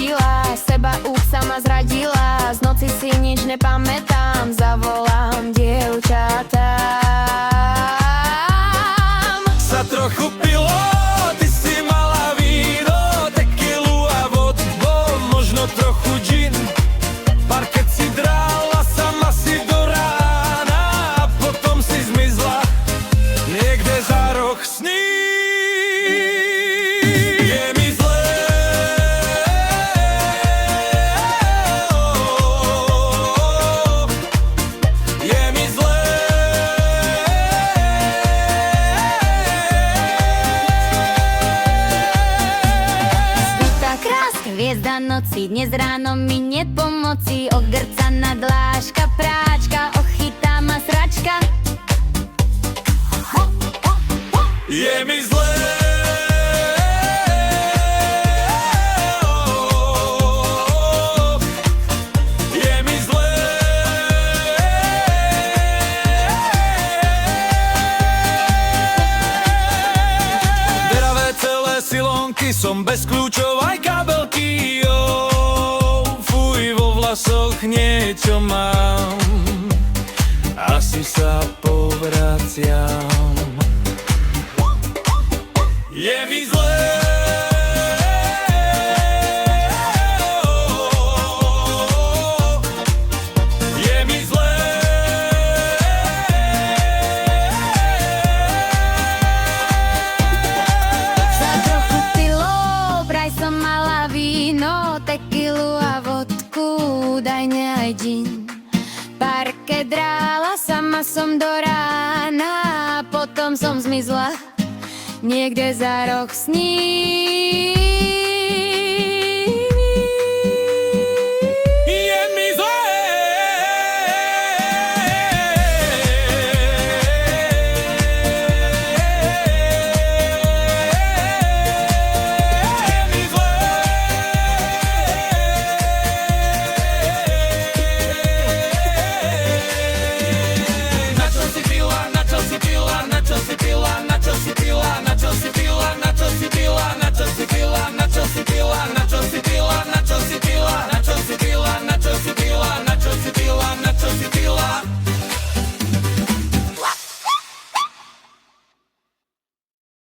zradila, seba sama zradila. Z noci si nič nepamätám, zavolám dievčatám. Sa trochu pilo, ty si mala víno, tequilu a vodku, možno trochu gin. Parket si drála, sama si do rána a potom si zmizla niekde za roh sní. Je mi zlé, je mi zlé. Svitá kráska hviezda noci, dnes ráno mi nie pomoci. Ogrcaná dláška, práčka, ochytá ma sračka. Je mi zlé. Je mi zlé. Deravé celé silonky, som bez kľúčov aj kabelky. Fuj, vo vlasoch niečo mám, asi sa povraciam. Je mi zlé. Je mi zlé. Sa trochu pilo, vraj som mala víno, tequilu a vodku, údajne aj gin. Parket drála, sama som do rána a potom som zmizla niekde za roh sní.